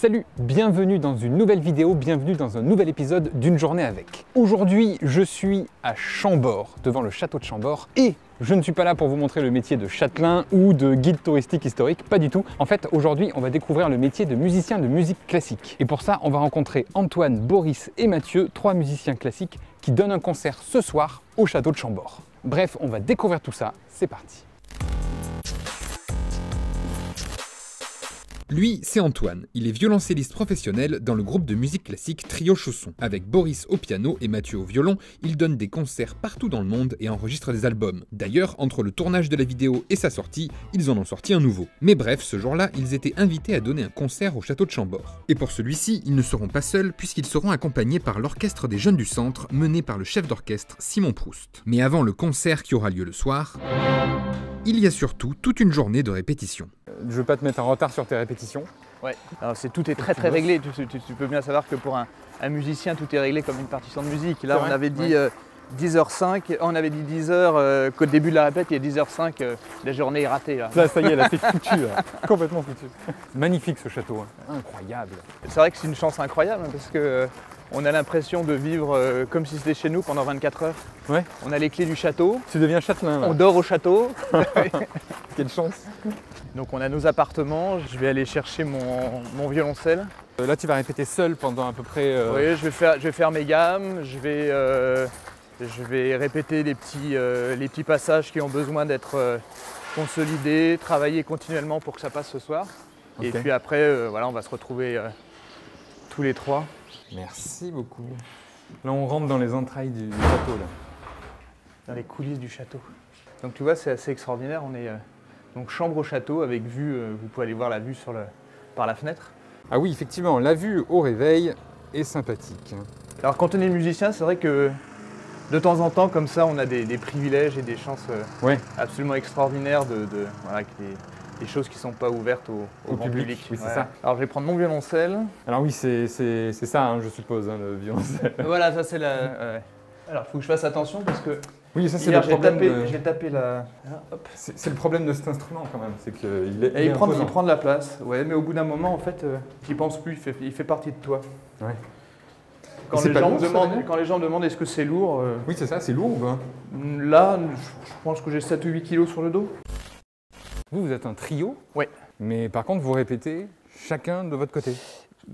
Salut, bienvenue dans une nouvelle vidéo, bienvenue dans un nouvel épisode d'une journée avec. Aujourd'hui, je suis à Chambord, devant le château de Chambord, et je ne suis pas là pour vous montrer le métier de châtelain ou de guide touristique historique, pas du tout. En fait, aujourd'hui, on va découvrir le métier de musicien de musique classique. Et pour ça, on va rencontrer Antoine, Boris et Mathieu, trois musiciens classiques qui donnent un concert ce soir au château de Chambord. Bref, on va découvrir tout ça, c'est parti. Lui, c'est Antoine. Il est violoncelliste professionnel dans le groupe de musique classique Trio Chausson. Avec Boris au piano et Mathieu au violon, il donne des concerts partout dans le monde et enregistre des albums. D'ailleurs, entre le tournage de la vidéo et sa sortie, ils en ont sorti un nouveau. Mais bref, ce jour-là, ils étaient invités à donner un concert au château de Chambord. Et pour celui-ci, ils ne seront pas seuls puisqu'ils seront accompagnés par l'orchestre des jeunes du centre, mené par le chef d'orchestre Simon Proust. Mais avant le concert qui aura lieu le soir, il y a surtout toute une journée de répétition. Je veux pas te mettre en retard sur tes répétitions. Ouais, alors tout est très réglé. Tu peux bien savoir que pour un musicien, tout est réglé comme une partition de musique. Là, on avait dit 10h05, on avait dit 10h qu'au début de la répète, il y a 10h05, la journée est ratée. Là, ça y est, là, c'est foutu, là. Complètement foutu. Magnifique ce château, hein. Incroyable. C'est vrai que c'est une chance incroyable hein, parce que on a l'impression de vivre comme si c'était chez nous pendant 24 heures. Ouais. On a les clés du château. Tu deviens châtelain, là. On dort au château. Quelle chance. Donc on a nos appartements, je vais aller chercher mon violoncelle. Là tu vas répéter seul pendant à peu près... Oui, je vais faire mes gammes, je vais répéter les petits passages qui ont besoin d'être consolidés, travailler continuellement pour que ça passe ce soir. Okay. Et puis après, voilà, on va se retrouver tous les trois. Merci beaucoup. Là on rentre dans les entrailles du château. Là. Dans les coulisses du château. Donc tu vois, c'est assez extraordinaire, on est... Donc chambre au château avec vue, vous pouvez aller voir la vue par la fenêtre. Ah oui, effectivement, la vue au réveil est sympathique. Alors quand on est musicien, c'est vrai que de temps en temps, comme ça, on a des privilèges et des chances absolument extraordinaires voilà, des choses qui ne sont pas ouvertes au grand public. Oui, c'est ça. Alors je vais prendre mon violoncelle. Alors oui, c'est ça, hein, je suppose, hein, le violoncelle. Voilà, ça c'est la... Alors il faut que je fasse attention parce que... Oui, ça c'est le problème. J'ai tapé la... C'est le problème de cet instrument quand même, c'est qu'il il prend de la place, ouais, mais au bout d'un moment, en fait, tu n'y penses plus, il fait partie de toi. Ouais. Quand les gens me demandent est-ce que c'est lourd... Oui, c'est ça, c'est lourd ou pas? Là, je pense que j'ai 7 ou 8 kilos sur le dos. Vous êtes un trio? Oui. Mais par contre, vous répétez chacun de votre côté?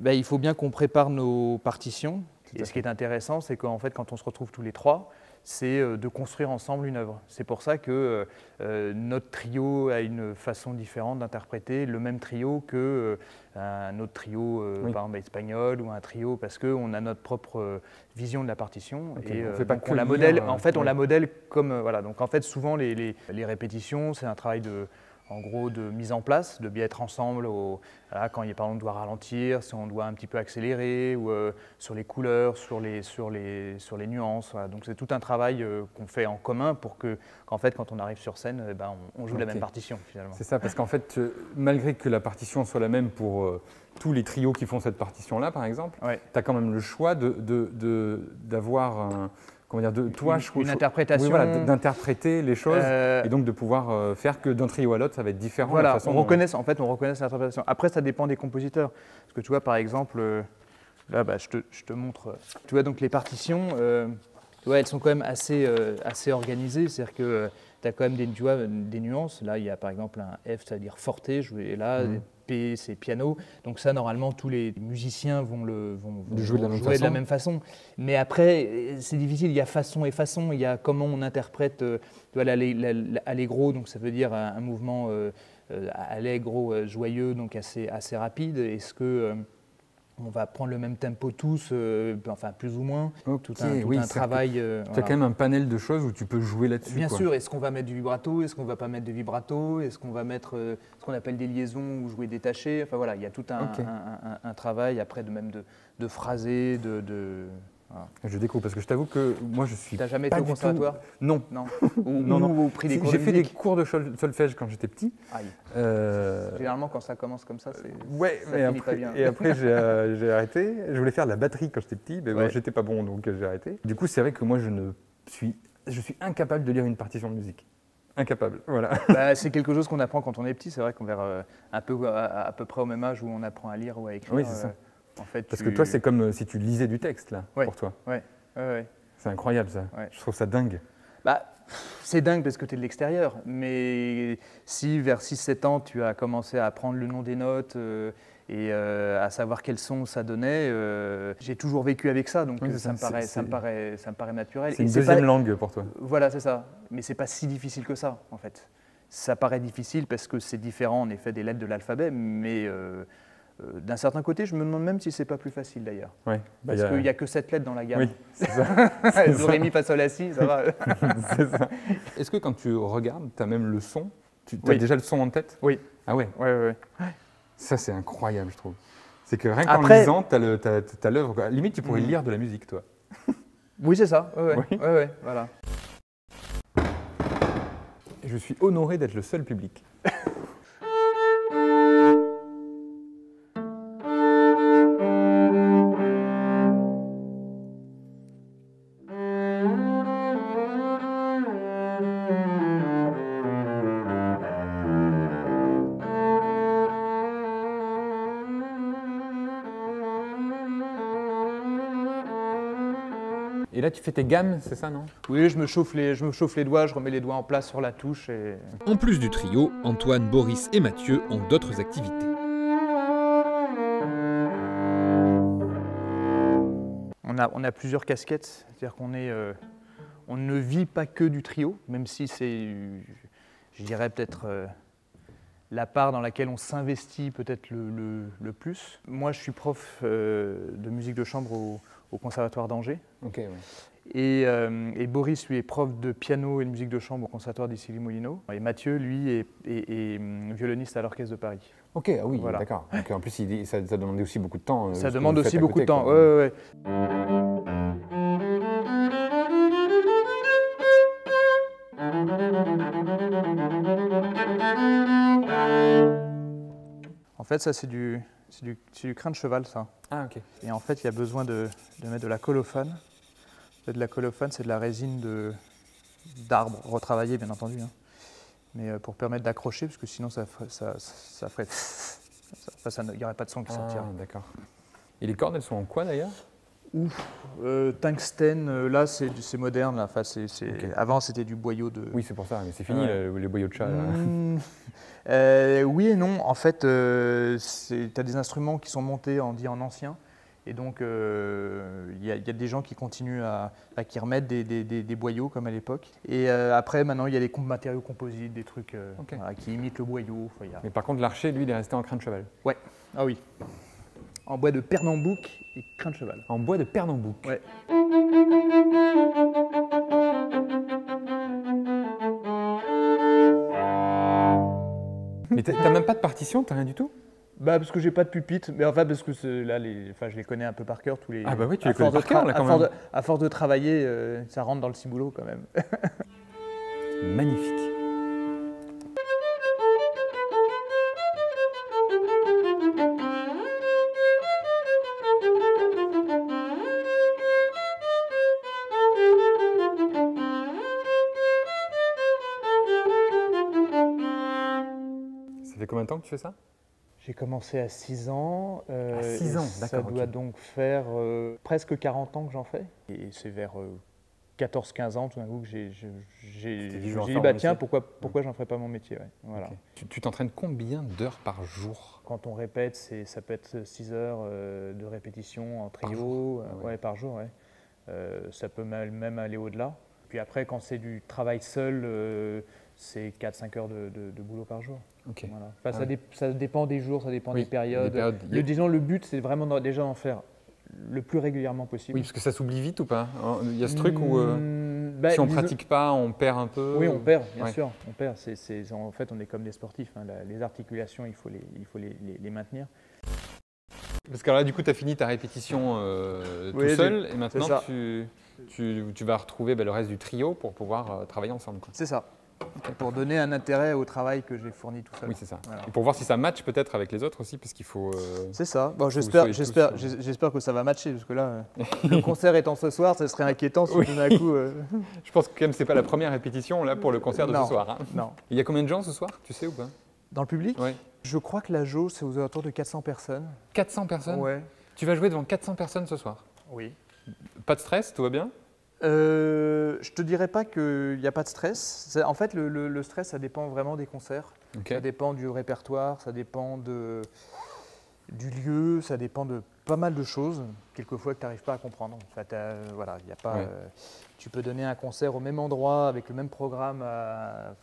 Il faut bien qu'on prépare nos partitions. Et ce qui est intéressant, c'est qu'en fait, quand on se retrouve tous les trois, c'est de construire ensemble une œuvre. C'est pour ça que notre trio a une façon différente d'interpréter le même trio qu'un autre trio, par exemple espagnol, ou un trio, parce qu'on a notre propre vision de la partition. Okay, et on fait pas on la modèle. En fait, on la modèle comme voilà. Donc en fait, souvent les répétitions, c'est un travail en gros de mise en place, de bien être ensemble voilà, quand par exemple on doit ralentir, si on doit un petit peu accélérer, ou sur les couleurs, sur les nuances. Voilà. Donc c'est tout un travail qu'on fait en commun pour qu'en fait quand on arrive sur scène, on joue la même partition finalement. C'est ça, parce qu'en fait, malgré que la partition soit la même pour tous les trios qui font cette partition-là par exemple, tu as quand même le choix d'avoir un... une interprétation. Oui, voilà, d'interpréter les choses et donc de pouvoir faire que d'un trio à l'autre, ça va être différent. Voilà, on reconnaît l'interprétation. Après, ça dépend des compositeurs. Parce que tu vois, par exemple, là, je te montre. Tu vois, donc les partitions, elles sont quand même assez organisées. C'est-à-dire que tu as quand même des nuances. Là, il y a par exemple un F, c'est-à-dire forte, joué là. P, c'est piano. Donc ça, normalement, tous les musiciens vont jouer de la même façon. Mais après, c'est difficile. Il y a façon et façon. Il y a comment on interprète l'allegro. Donc ça veut dire un mouvement allegro, joyeux, donc assez rapide. Est-ce que on va prendre le même tempo tous, enfin plus ou moins, tout un travail. Tu as quand même un panel de choses où tu peux jouer là-dessus. Bien sûr, est-ce qu'on va mettre du vibrato, est-ce qu'on ne va pas mettre de vibrato, est-ce qu'on va mettre ce qu'on appelle des liaisons ou jouer détaché, enfin voilà, il y a tout un travail après de phraser, Voilà. Je découvre parce que je t'avoue que moi je suis. T'as jamais été au conservatoire? Non. Ou pris des cours de musique? J'ai fait des cours de solfège quand j'étais petit. Aïe. Généralement quand ça commence comme ça, c'est. Ouais, mais après, et après j'ai arrêté. Je voulais faire de la batterie quand j'étais petit, mais bon, j'étais pas bon donc j'ai arrêté. Du coup, c'est vrai que moi je suis incapable de lire une partition de musique. Incapable, voilà. Bah, c'est quelque chose qu'on apprend quand on est petit. C'est vrai qu'on vers un peu, à peu près au même âge où on apprend à lire ou à écrire. Oui, c'est ça. En fait, Parce que toi, c'est comme si tu lisais du texte, là, Ouais. pour toi. Ouais. C'est incroyable, ça. Ouais. Je trouve ça dingue. Bah, c'est dingue parce que tu es de l'extérieur. Mais si vers 6-7 ans, tu as commencé à apprendre le nom des notes et à savoir quel son ça donnait, j'ai toujours vécu avec ça. Donc Oui, ça me paraît naturel. C'est une Et deuxième pas- langue pour toi. Voilà, c'est ça. Mais c'est pas si difficile que ça, en fait. Ça paraît difficile parce que c'est différent, en effet, des lettres de l'alphabet, mais d'un certain côté, je me demande même si c'est pas plus facile, d'ailleurs. Ouais. Parce qu'il n'y a que 7 lettres dans la gamme. Oui, c'est ça. Do, ré, mi, fa, sol, la, si, ça va. C'est ça. Est-ce que quand tu regardes, tu as même le son? Tu as Oui. déjà le son en tête? Oui. Ah ouais, Ouais. ça c'est incroyable, je trouve. C'est que rien qu'en Après- lisant, tu as l'œuvre. quoi. Limite, tu pourrais lire de la musique, toi. Oui, c'est ça. Ouais, Oui. voilà. Et je suis honoré d'être le seul public. Et là, tu fais tes gammes, c'est ça, non? Oui, je me chauffe les doigts, je remets les doigts en place sur la touche et... En plus du trio, Antoine, Boris et Mathieu ont d'autres activités. On a plusieurs casquettes, c'est-à-dire on ne vit pas que du trio, même si c'est, je dirais peut-être la part dans laquelle on s'investit peut-être le plus. Moi, je suis prof de musique de chambre au Conservatoire d'Angers. Ok, ouais. Et Boris, lui, est prof de piano et de musique de chambre au Conservatoire d'Issy-les-Moulineaux. Et Mathieu, lui, est violoniste à l'Orchestre de Paris. Ok, ah oui, Voilà. d'accord. Donc, en plus, ça demandait aussi beaucoup de temps. Ça ce que demande vous aussi faites à beaucoup de côté, temps. quoi. Ouais. En fait, ça, c'est du crin de cheval, ça. Ah, ok. Et en fait, il y a besoin de mettre de la colophane. En fait, de la colophane, c'est de la résine d'arbre retravaillée, bien entendu. Hein. Mais pour permettre d'accrocher, parce que sinon, ça ferait... Il n'y aurait pas de son qui sortirait. Ah, d'accord. Et les cordes, elles sont en quoi, d'ailleurs? Tungstène, là, c'est moderne. Là. Enfin, Ok. Avant, c'était du boyau de... Oui, c'est pour ça, mais c'est fini, Ouais. les boyaux de chat. Là. Oui et non. En fait, tu as des instruments qui sont montés en ancien. Et donc, il y a des gens qui continuent qui remettent des boyaux comme à l'époque. Et après, maintenant, il y a des matériaux composites, des trucs Ok. voilà, qui imitent le boyau. Enfin, Mais par contre, l'archer, lui, il est resté en crin de cheval. Ouais, ah oui. En bois de Pernambouc et crin de cheval. En bois de Pernambouc. Ouais. Mais t'as même pas de partition, t'as rien du tout? Bah parce que j'ai pas de pupitre, mais enfin parce que là, je les connais un peu par cœur tous les. Ah bah oui, tu à les connais force par cœur, là, quand même. À force de travailler, ça rentre dans le ciboulot quand même. Magnifique. Ça fait combien de temps que tu fais ça? J'ai commencé à 6 ans. À 6 ans, et d'accord, Ça doit ok. donc faire presque 40 ans que j'en fais. Et c'est vers 14-15 ans tout d'un coup que j'ai dit, je vais en dit faire bah mon tiens, métier. pourquoi j'en ferais pas mon métier, ouais. Voilà. Ok. Tu t'entraînes combien d'heures par jour? Quand on répète, ça peut être 6 heures de répétition en trio, jour. Ah ouais. ouais, par jour. Ouais. Ça peut même aller au-delà. Puis après, quand c'est du travail seul, c'est 4-5 heures de boulot par jour. Ok. Voilà. Enfin, Ah ouais. ça dépend des jours, ça dépend Oui, des périodes. des périodes. Disons, le but, c'est vraiment déjà d'en faire le plus régulièrement possible. Oui, parce que ça s'oublie vite ou pas? Il y a ce truc où Bah, si on disons- pratique pas, on perd un peu? Oui, on perd, bien Ouais. sûr. On perd. En fait, on est comme des sportifs. Hein. Les articulations, il faut les maintenir. Parce que là, du coup, tu as fini ta répétition tout Oui, seul et c'est maintenant ça. tu vas retrouver le reste du trio pour pouvoir travailler ensemble, quoi. C'est ça. pour donner un intérêt au travail que j'ai fourni tout seul. Oui, c'est ça. Voilà. Et pour voir si ça match peut-être avec les autres aussi, parce qu'il faut... C'est ça. Bon, soyez j'espère que ça va matcher, parce que là, le concert étant ce soir, ce serait inquiétant si Oui. tout d'un coup... Je pense que quand même c'est pas la première répétition là pour le concert de Non. ce soir. Hein. Non. Il y a combien de gens ce soir, tu sais ou pas? Dans le public, Ouais. je crois que la jauge, c'est aux alentours de 400 personnes. 400 personnes? Ouais. Tu vas jouer devant 400 personnes ce soir? Oui. Pas de stress, tout va bien? Je te dirais pas qu'il n'y a pas de stress. En fait, le stress, ça dépend vraiment des concerts. Ok. Ça dépend du répertoire, ça dépend du lieu, ça dépend de pas mal de choses, quelquefois que tu n'arrives pas à comprendre. En fait, voilà, y a pas, Ouais. tu peux donner un concert au même endroit, avec le même programme, à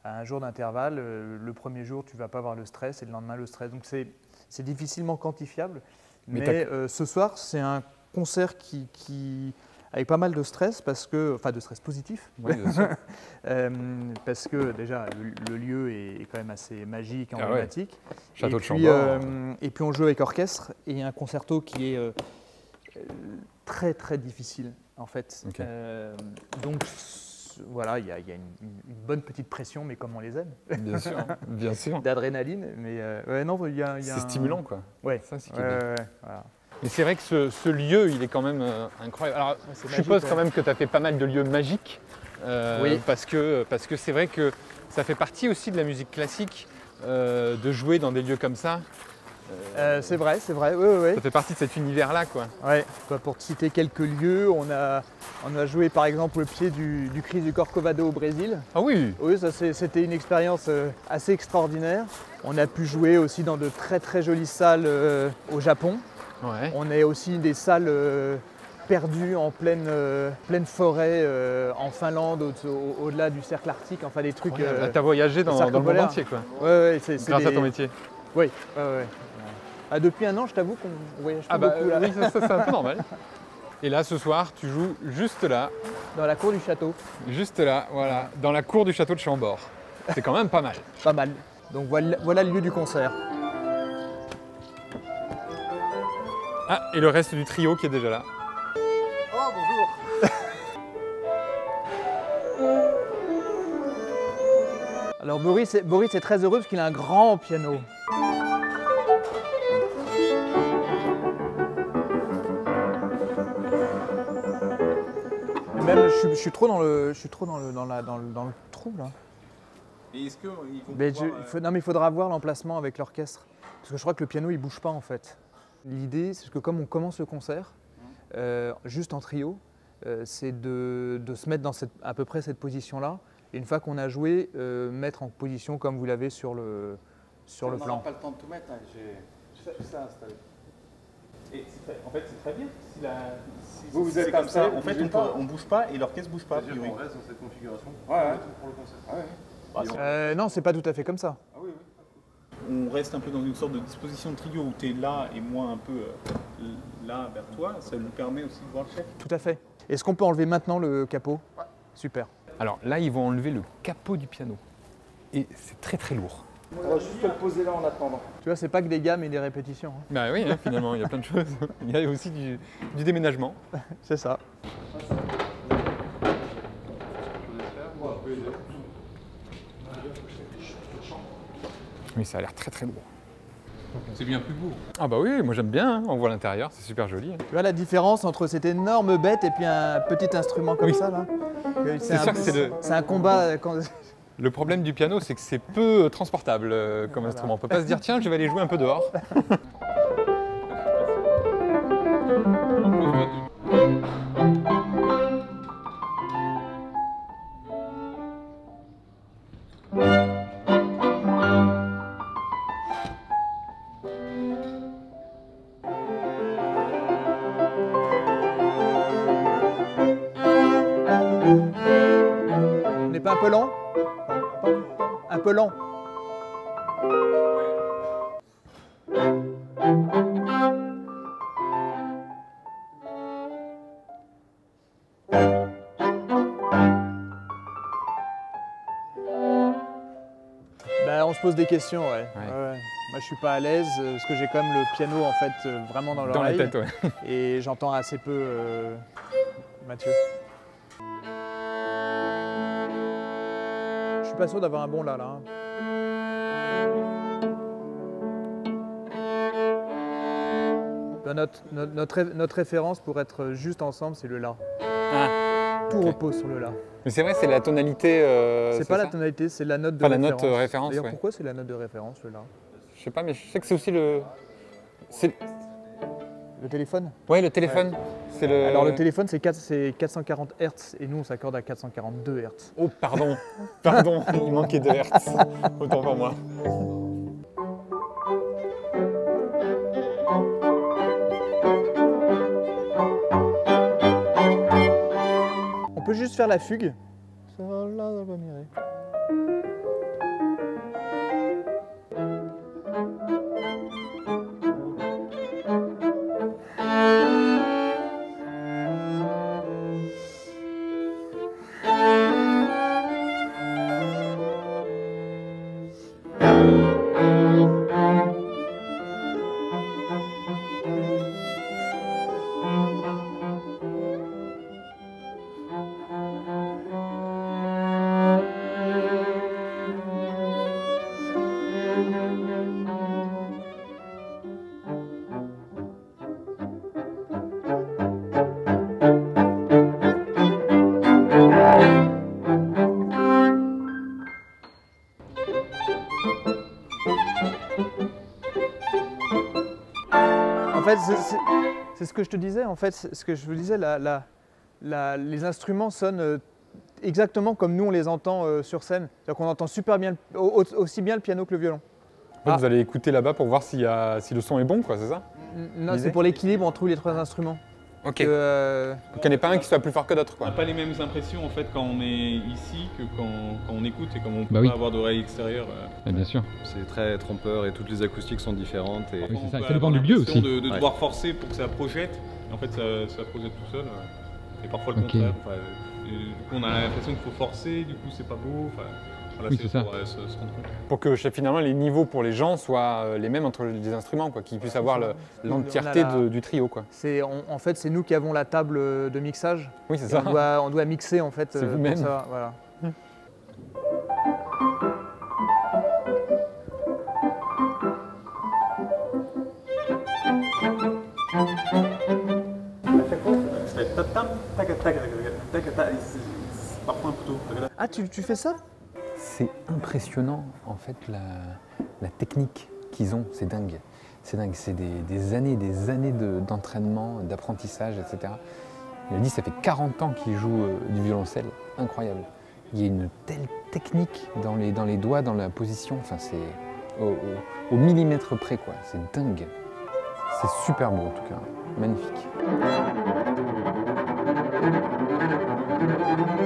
un jour d'intervalle. Le premier jour, tu ne vas pas avoir le stress, et le lendemain, le stress. Donc, c'est difficilement quantifiable. Mais Mais ce soir, c'est un concert avec pas mal de stress, enfin de stress positif, Oui, bien sûr. parce que déjà le lieu est quand même assez magique, Ah ouais. emblématique. Château et de puis, Chambord. et puis on joue avec orchestre et un concerto qui est très très difficile en fait. Ok. Donc voilà, il y a une bonne petite pression, mais comme on les aime, Bien sûr, bien sûr. d'adrénaline. Mais ouais, non, il y a C'est stimulant quoi. Ouais. Ça, c'est Ouais, ouais, voilà. Mais c'est vrai que ce lieu, il est quand même incroyable. Alors, c'est je magique, suppose ouais. quand même que tu as fait pas mal de lieux magiques. Oui. Parce que c'est vrai que ça fait partie aussi de la musique classique de jouer dans des lieux comme ça. C'est vrai, oui. Ça fait partie de cet univers-là, quoi. Ouais, pour te citer quelques lieux, on a joué par exemple au pied du Christ du Corcovado au Brésil. Ah oui. Oui, ça c'était une expérience assez extraordinaire. On a pu jouer aussi dans de très très jolies salles au Japon. Ouais. On est aussi des salles perdues en pleine forêt en Finlande, au-delà du cercle arctique, enfin des trucs. T'as voyagé dans cercle le monde polaire. entier, quoi. Ouais, c'est Grâce à ton métier. Oui, ouais. Ah, depuis un an, je t'avoue qu'on voyage pas Ah bah beaucoup là, oui, ça, c'est un peu normal. Et là, ce soir, tu joues juste là, dans la cour du château. voilà, dans la cour du château de Chambord. C'est quand même pas mal. Pas mal. Donc voilà le lieu du concert. Ah, et le reste du trio qui est déjà là. Oh, bonjour. Alors Boris est très heureux parce qu'il a un grand piano. Même je suis trop dans le trou là. Et est-ce qu'ils vont Mais pouvoir, il faudra voir l'emplacement avec l'orchestre. Parce que je crois que le piano il bouge pas en fait. L'idée c'est que comme on commence le concert, juste en trio, c'est de se mettre dans à peu près cette position-là. Et une fois qu'on a joué, mettre en position comme vous l'avez sur le on n'aura plan. pas le temps de tout mettre, hein. J'ai tout ça installé. Et en fait, c'est très bien. Si vous êtes comme ça, en fait, on bouge pas et l'orchestre bouge pas. C'est-à-dire qu'on reste dans cette configuration Ouais. pour le concert. Non, c'est pas tout à fait comme ça. Ah oui. On reste un peu dans une sorte de disposition de trio où tu es là et moi un peu là vers toi. Ça nous permet aussi de voir le chef. Tout à fait. Est-ce qu'on peut enlever maintenant le capot? Super. Alors là, ils vont enlever le capot du piano. Et c'est très très lourd. On va juste le poser là en attendant. Tu vois, c'est pas que des gammes et des répétitions. Hein. Bah oui, hein, finalement, il y a plein de choses. Il y a aussi du déménagement. C'est ça. Mais ça a l'air très très lourd. C'est bien plus beau. Ah bah oui, moi j'aime bien, hein. On voit l'intérieur, c'est super joli. Hein. Tu vois la différence entre cette énorme bête et puis un petit instrument comme Oui. ça là? C'est sûr que C'est un combat. Le problème du piano, c'est que c'est peu transportable comme instrument. On peut pas se dire, tiens, je vais aller jouer un peu dehors. On n'est pas un peu lent? Un peu lent. Ben, on se pose des questions, ouais. Ouais. Moi, je suis pas à l'aise parce que j'ai quand même le piano en fait vraiment dans Dans la l'oreille tête, ouais. et j'entends assez peu Mathieu. suis pas sûr d'avoir un bon là. Hein. Notre référence pour être juste ensemble, c'est le La. Ah, Tout ok. repose sur le La. Mais c'est vrai, c'est la tonalité. C'est pas ça la tonalité, c'est la note de Enfin, la référence. note référence, D'ailleurs, ouais. pourquoi c'est la note de référence, le La? Je sais pas, mais je sais que c'est aussi le. Le téléphone? Ouais, le téléphone. C'est le. Alors le téléphone, c'est 440 Hz et nous, on s'accorde à 442 Hz. Oh, pardon. Pardon, il manquait de Hertz. Autant pour moi. On peut juste faire la fugue. Ça va là, ça va mirer. En fait, c'est ce que je te disais. En fait, ce que je vous disais, les instruments sonnent exactement comme nous on les entend sur scène. C'est-à-dire qu'on entend super bien, aussi bien le piano que le violon. En fait, vous allez écouter là-bas pour voir si le son est bon, quoi, c'est ça? Non, L'idée c'est pour l'équilibre entre les trois instruments. Ok. Que, Donc il n'y en a pas un qui soit plus fort que d'autres, On quoi. n'a pas les mêmes impressions en fait quand on est ici que quand on écoute et comme on peut Bah oui. pas avoir d'oreille extérieure. Bien sûr. C'est très trompeur et toutes les acoustiques sont différentes. Et... Oui, c'est ça. On Ça peut dépend avoir du lieu l'impression aussi. De Ouais. devoir forcer pour que ça projette. Et en fait, ça projette tout seul. Et parfois le Ok. contraire. Enfin, du coup, on a l'impression qu'il faut forcer. Du coup, c'est pas beau. Enfin, voilà, Oui, c'est ça. pour se rendre compte. Pour que finalement les niveaux pour les gens soient les mêmes entre les instruments, quoi, qu'ils puissent avoir l'entièreté On a du trio, quoi. en fait, c'est nous qui avons la table de mixage. Oui, c'est Et ça. on doit mixer en fait. C'est pour vous-même. ça, voilà. Parfois un couteau. Ah, tu fais ça? C'est impressionnant, en fait, la technique qu'ils ont. C'est dingue. C'est dingue. C'est des années d'entraînement, d'apprentissage, etc. Il a dit ça fait 40 ans qu'il joue du violoncelle. Incroyable. Il y a une telle technique dans les doigts, dans la position. Enfin, c'est au millimètre près, quoi. C'est dingue. C'est super beau, en tout cas. Magnifique.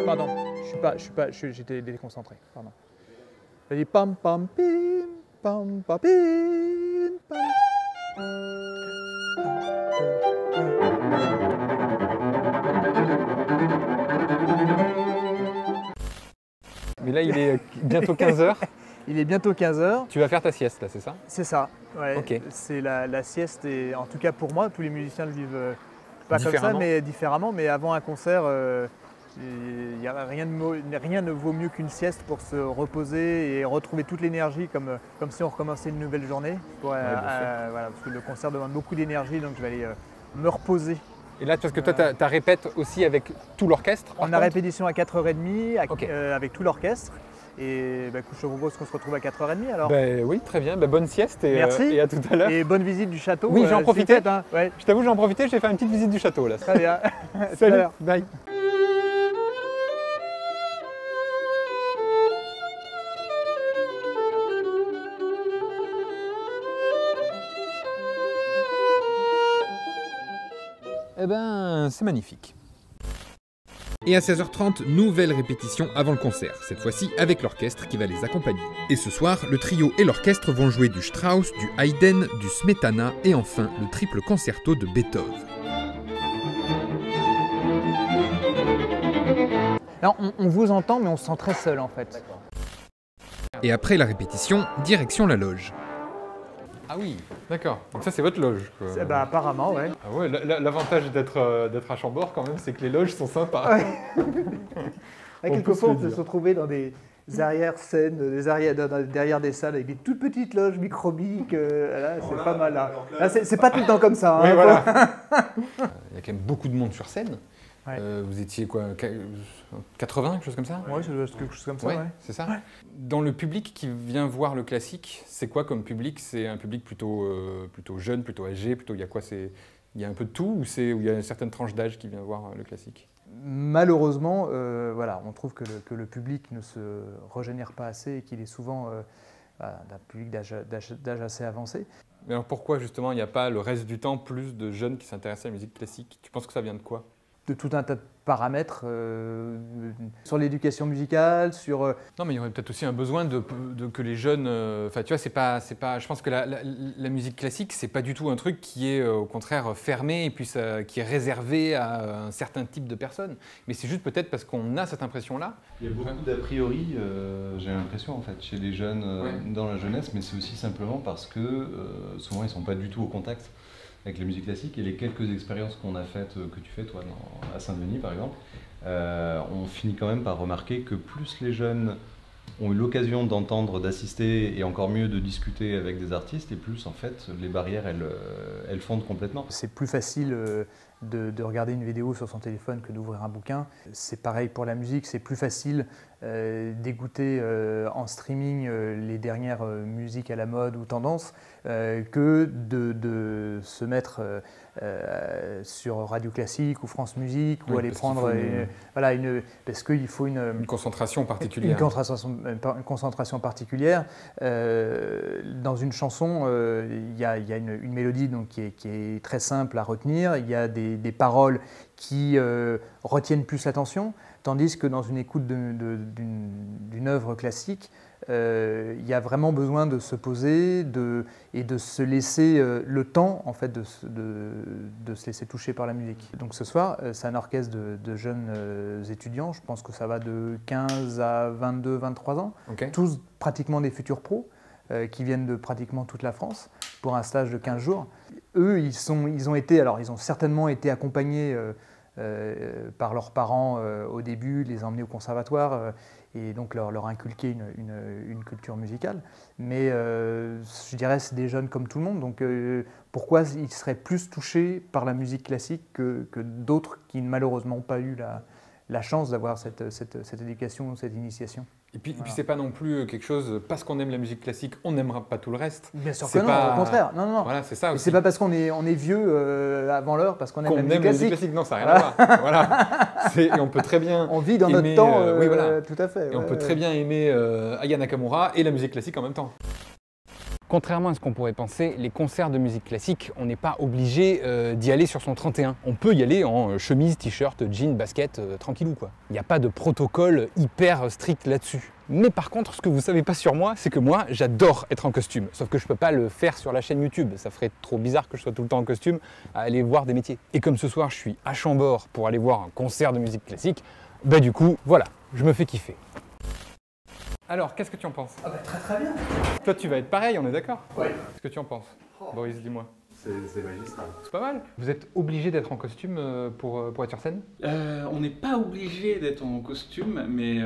Pardon, j'étais déconcentré. Pardon. Ça dit pam pam pim, pam pam pim, pam. Mais là, il est bientôt 15h. Il est bientôt 15h. Tu vas faire ta sieste, là, c'est ça? C'est ça. Ouais. Ok. C'est la sieste et en tout cas pour moi, tous les musiciens le vivent pas comme ça, Différemment. mais différemment. Mais avant un concert, rien ne vaut mieux qu'une sieste pour se reposer et retrouver toute l'énergie comme si on recommençait une nouvelle journée. Voilà, parce que le concert demande beaucoup d'énergie, donc je vais aller me reposer. Et là, parce que toi, tu répètes aussi avec tout l'orchestre? par On a contre répétition à 4h30 Ok. Avec tout l'orchestre. Et bah, je te propose qu'on se retrouve à 4h30 alors. Ben oui, très bien. Ben, bonne sieste Merci. et à tout à l'heure. Et bonne visite du château. Oui, j'en s'il profitais. vous plaît, hein. Ouais, Je t'avoue, j'en profitais, j'ai fait une petite visite du château là. très bien. À tout à Salut, l'heure. bye. Eh ben, c'est magnifique. Et à 16h30, nouvelle répétition avant le concert, cette fois-ci avec l'orchestre qui va les accompagner. Et ce soir, le trio et l'orchestre vont jouer du Strauss, du Haydn, du Smetana et enfin le triple concerto de Beethoven. Là, on vous entend, mais on se sent très seul en fait. Et après la répétition, direction la loge. Ah oui, d'accord. Donc ça, c'est votre loge, quoi. Bah, apparemment, ouais. Ah ouais, l'avantage d'être à Chambord, quand même, c'est que les loges sont sympas. Ouais. On peut Quelquefois, se on le peut dire. se retrouver dans des arrière-scènes, derrière des salles avec des toutes petites loges microbiques. Là, c'est pas mal. Là, c'est pas tout le temps comme ça. Oui, Hein, voilà. Il y a quand même beaucoup de monde sur scène. Ouais. Vous étiez quoi, 80, quelque chose comme ça? Ouais, ça doit être quelque chose comme ça. Ouais, Ouais. c'est ça. Dans le public qui vient voir le classique, c'est quoi comme public? C'est un public plutôt jeune, plutôt âgé, plutôt il y a quoi? Il y a un peu de tout ou il y a une certaine tranche d'âge qui vient voir le classique? Malheureusement, voilà, on trouve que le public ne se régénère pas assez et qu'il est souvent d'un public d'âge assez avancé. Mais alors pourquoi justement il n'y a pas le reste du temps plus de jeunes qui s'intéressent à la musique classique? Tu penses que ça vient de quoi? De tout un tas de paramètres sur l'éducation musicale, sur... Non, mais il y aurait peut-être aussi un besoin que les jeunes... Enfin, tu vois, c'est pas... Je pense que la musique classique, c'est pas du tout un truc qui est au contraire fermé et puis qui est réservé à un certain type de personnes. Mais c'est juste peut-être parce qu'on a cette impression-là. Il y a beaucoup d'a priori, j'ai l'impression en fait, chez les jeunes dans la jeunesse, mais c'est aussi simplement parce que souvent ils sont pas du tout au contact avec la musique classique et les quelques expériences qu'on a faites, que tu fais toi à Saint-Denis par exemple, on finit quand même par remarquer que plus les jeunes ont eu l'occasion d'entendre, d'assister et encore mieux de discuter avec des artistes et plus en fait les barrières elles fondent complètement. C'est plus facile de regarder une vidéo sur son téléphone que d'ouvrir un bouquin. C'est pareil pour la musique, c'est plus facile d'écouter en streaming les dernières musiques à la mode ou tendances que de se mettre sur Radio Classique ou France Musique ou aller prendre parce qu'il faut une concentration particulière. Une concentration particulière. Dans une chanson, il y a une mélodie donc, qui est très simple à retenir, il y a des paroles qui retiennent plus l'attention, tandis que dans une écoute d'une œuvre classique, il y a vraiment besoin de se poser et de se laisser le temps en fait, de se laisser toucher par la musique. Donc ce soir, c'est un orchestre de jeunes étudiants, je pense que ça va de 15 à 22, 23 ans, Okay. Tous pratiquement des futurs pros qui viennent de pratiquement toute la France pour un stage de 15 jours. Eux, ils ont certainement été accompagnés par leurs parents au début, les emmener au conservatoire et donc leur inculquer une culture musicale. Mais je dirais c'est des jeunes comme tout le monde, donc pourquoi ils seraient plus touchés par la musique classique que d'autres qui malheureusement n'ont pas eu la chance d'avoir cette éducation, cette initiation. Et puis c'est pas non plus quelque chose, parce qu'on aime la musique classique, on n'aimera pas tout le reste. Bien sûr que non, au contraire. Non. Voilà, c'est ça aussi. C'est pas parce qu'on est vieux avant l'heure, parce qu'on aime la musique classique. Non, ça n'a rien à voir. Voilà. Et on peut très bien on vit dans notre temps, oui, voilà. tout à fait. Et on peut très bien aimer Aya Nakamura et la musique classique en même temps. Contrairement à ce qu'on pourrait penser, les concerts de musique classique, on n'est pas obligé d'y aller sur son 31. On peut y aller en chemise, t-shirt, jean, basket, tranquillou quoi. Il n'y a pas de protocole hyper strict là-dessus. Mais par contre, ce que vous ne savez pas sur moi, c'est que moi, j'adore être en costume. Sauf que je ne peux pas le faire sur la chaîne YouTube. Ça ferait trop bizarre que je sois tout le temps en costume à aller voir des métiers. Et comme ce soir, je suis à Chambord pour aller voir un concert de musique classique, bah du coup, voilà, je me fais kiffer. Alors, qu'est-ce que tu en penses? Ah bah, très très bien. Toi, tu vas être pareil, on est d'accord? Oui. Qu'est-ce que tu en penses? Boris, dis-moi. C'est magistral. C'est pas mal. Vous êtes obligé d'être en costume pour être sur scène? On n'est pas obligé d'être en costume, mais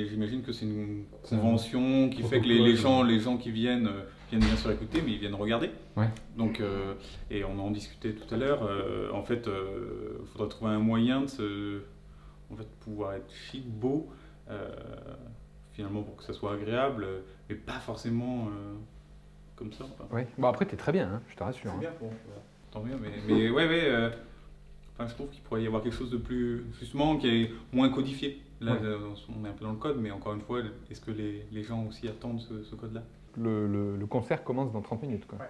j'imagine que c'est une convention qui fait que les gens qui viennent bien sûr écouter, mais ils viennent regarder. Ouais. Donc, et on en discutait tout à l'heure. En fait, il faudrait trouver un moyen de pouvoir être chic, beau. Finalement pour que ça soit agréable, mais pas forcément comme ça. Enfin. Oui. Bon après t'es très bien, hein, je te rassure. C'est bien, bon, tant mieux, mais ouais, enfin, je trouve qu'il pourrait y avoir quelque chose de plus, justement, qui est moins codifié. Là, on est un peu dans le code, mais encore une fois, est-ce que les gens aussi attendent ce code-là? Le concert commence dans 30 minutes quoi. Ouais.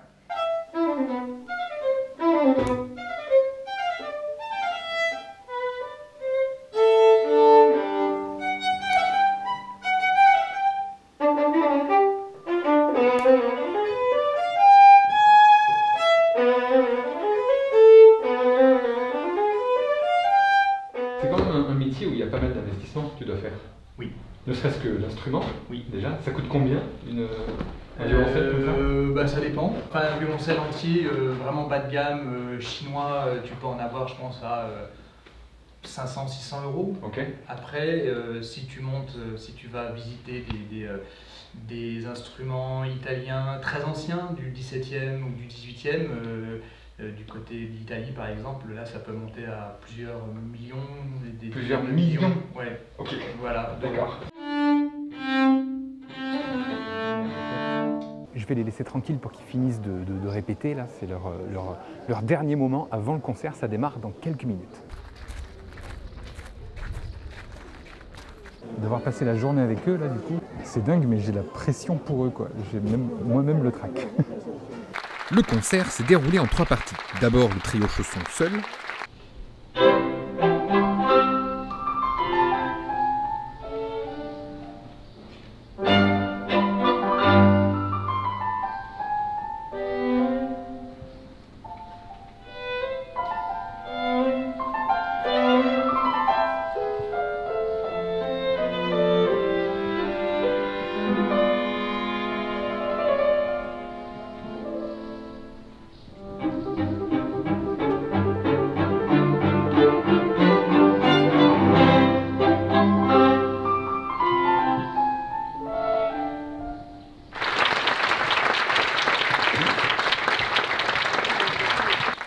C'est quand même un métier où il y a pas mal d'investissements que tu dois faire. Oui. Ne serait-ce que l'instrument. Oui. Déjà, ça coûte combien un violoncelle comme ça? Ça dépend. Enfin, un violoncelle entier, vraiment bas de gamme, chinois, tu peux en avoir, je pense, à 500-600 euros. Ok. Après, si tu montes, si tu vas visiter des instruments italiens très anciens, du 17e ou du 18e, du côté d'Italie par exemple, là ça peut monter à plusieurs millions. Plusieurs millions. Ouais. Ok. Voilà. D'accord. Je vais les laisser tranquilles pour qu'ils finissent de répéter. Là, c'est leur dernier moment avant le concert. Ça démarre dans quelques minutes. D'avoir passé la journée avec eux, là, du coup, c'est dingue, mais j'ai la pression pour eux, quoi. J'ai moi-même le trac. Le concert s'est déroulé en 3 parties. D'abord le trio Chausson seul.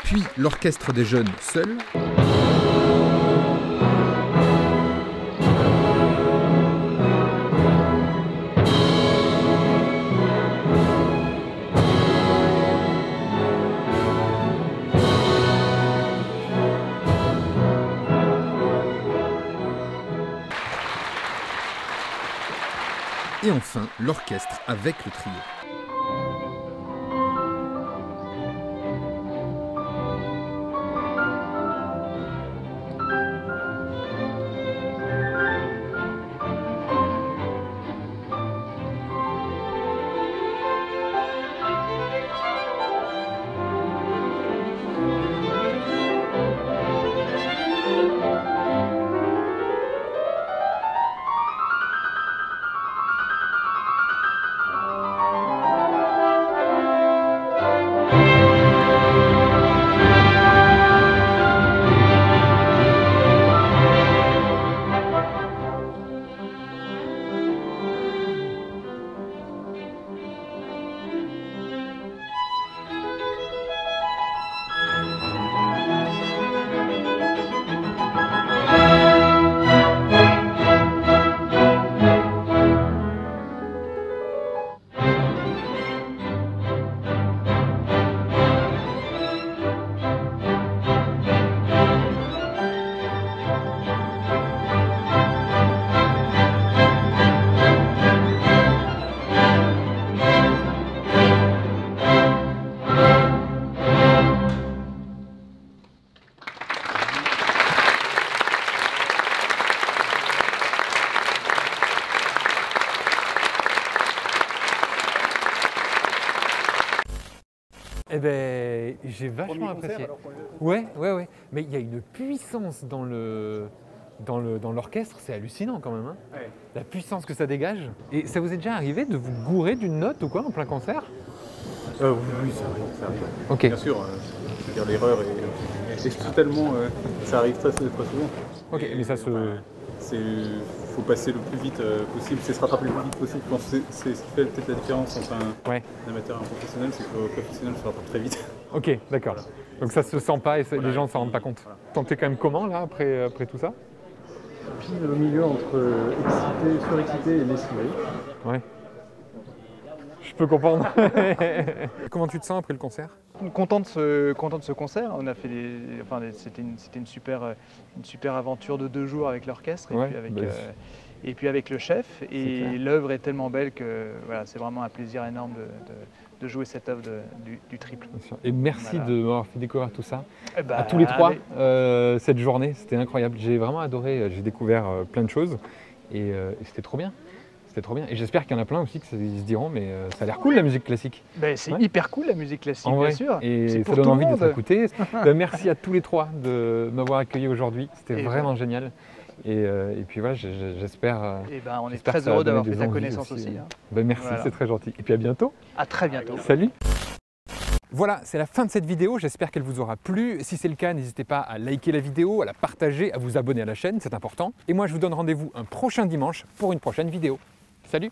Puis l'orchestre des jeunes seul. Et enfin, l'orchestre avec le trio. Eh ben, j'ai vachement apprécié. Ouais. Mais il y a une puissance dans l'orchestre, c'est hallucinant quand même. Hein. Ouais. La puissance que ça dégage. Et ça vous est déjà arrivé de vous gourer d'une note ou quoi en plein concert? Oui, ça arrive. Ok. Bien sûr, je veux dire, l'erreur est totalement... ça arrive très souvent. Ok, mais ça se... Il faut passer le plus vite possible, c'est se rattraper le plus vite possible. Je pense que c'est ce qui fait peut-être la différence entre un amateur et un professionnel, c'est que le professionnel se rattrape très vite. Ok, d'accord. Voilà. Donc ça se sent pas et les gens ne s'en rendent pas compte. Voilà. T'es quand même comment là après tout ça? Pile au milieu entre excité, surexcité et lessivé. Ouais. Je peux comprendre. Comment tu te sens après le concert? Content de ce concert. On a fait c'était une super aventure de 2 jours avec l'orchestre et puis avec le chef. Et l'œuvre est tellement belle que voilà, c'est vraiment un plaisir énorme de jouer cette œuvre du triple. Et merci de m'avoir fait découvrir tout ça à tous les trois cette journée. C'était incroyable. J'ai vraiment adoré. J'ai découvert plein de choses et c'était trop bien. C'était trop bien. Et j'espère qu'il y en a plein aussi qui se diront, mais ça a l'air cool la musique classique. C'est hyper cool la musique classique, bien sûr. Et ça donne envie d'être écouté. Merci à tous les trois de m'avoir accueilli aujourd'hui. C'était vraiment génial. Et puis voilà, j'espère. On est très heureux d'avoir fait ta connaissance aussi. Merci, voilà. C'est très gentil. Et puis à bientôt. À très bientôt. Salut. Voilà, c'est la fin de cette vidéo, j'espère qu'elle vous aura plu. Si c'est le cas, n'hésitez pas à liker la vidéo, à la partager, à vous abonner à la chaîne, c'est important. Et moi je vous donne rendez-vous un prochain dimanche pour une prochaine vidéo. Salut!